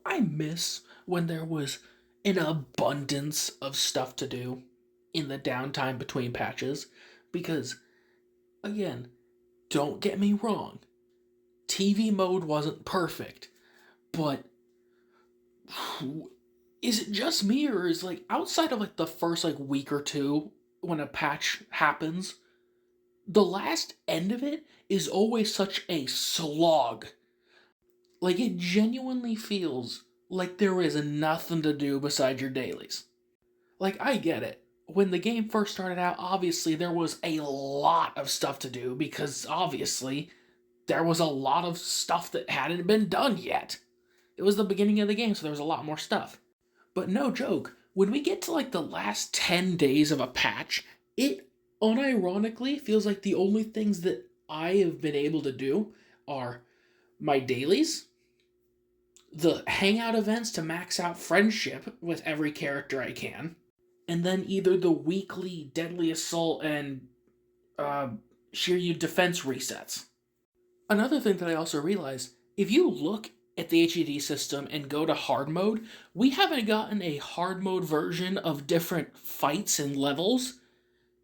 I miss when there was an abundance of stuff to do in the downtime between patches because, again, don't get me wrong, TV mode wasn't perfect, but is it just me or is like outside of like the first like week or two when a patch happens, the last end of it is always such a slog. Like it genuinely feels like there is nothing to do besides your dailies. Like I get it. When the game first started out, obviously there was a lot of stuff to do because obviously there was a lot of stuff that hadn't been done yet. It was the beginning of the game, so there was a lot more stuff. But no joke, when we get to like the last 10 days of a patch, it unironically feels like the only things that I have been able to do are my dailies, the hangout events to max out friendship with every character I can, and then either the weekly Deadly Assault and uh, Shiryu defense resets. Another thing that I also realized, if you look at the HDD system and go to hard mode, we haven't gotten a hard mode version of different fights and levels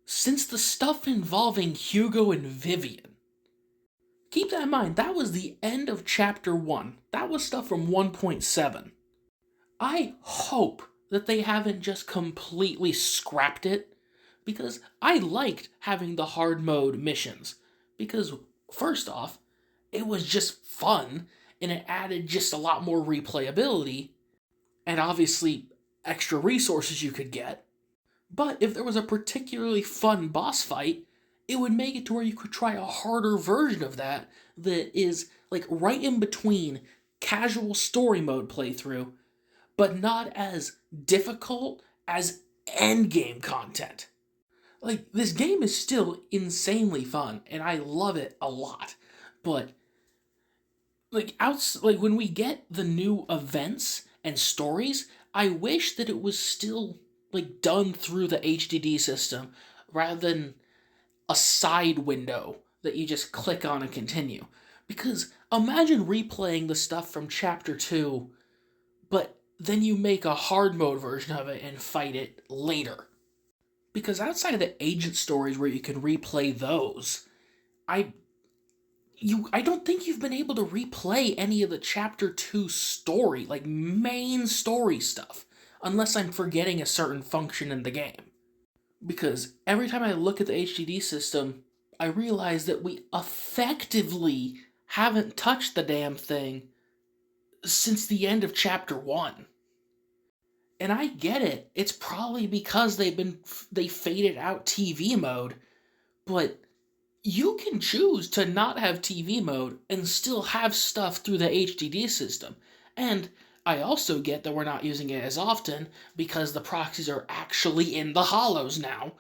since the stuff involving Hugo and Vivian. Keep that in mind, that was the end of Chapter 1. That was stuff from 1.7. I hope that they haven't just completely scrapped it, because I liked having the hard mode missions. Because, first off, it was just fun, and it added just a lot more replayability, and obviously extra resources you could get. But if there was a particularly fun boss fight, it would make it to where you could try a harder version of that is like right in between casual story mode playthrough, but not as difficult as endgame content. Like, this game is still insanely fun, and I love it a lot. But like when we get the new events and stories, I wish that it was still like done through the HDD system rather than a side window that you just click on and continue. Because imagine replaying the stuff from chapter 2, but then you make a hard mode version of it and fight it later. Because outside of the agent stories where you can replay those, I don't think you've been able to replay any of the chapter 2 story, like main story stuff, unless I'm forgetting a certain function in the game. Because every time I look at the HDD system, I realize that we effectively haven't touched the damn thing since the end of chapter 1. And I get it. It's probably because they faded out TV mode, but you can choose to not have TV mode and still have stuff through the HDD system. And I also get that we're not using it as often because the proxies are actually in the hollows now.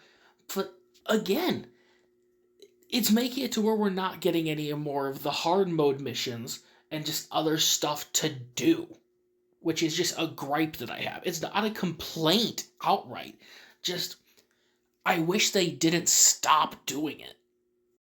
But again, it's making it to where we're not getting any more of the hard mode missions and just other stuff to do, which is just a gripe that I have. It's not a complaint outright. Just, I wish they didn't stop doing it.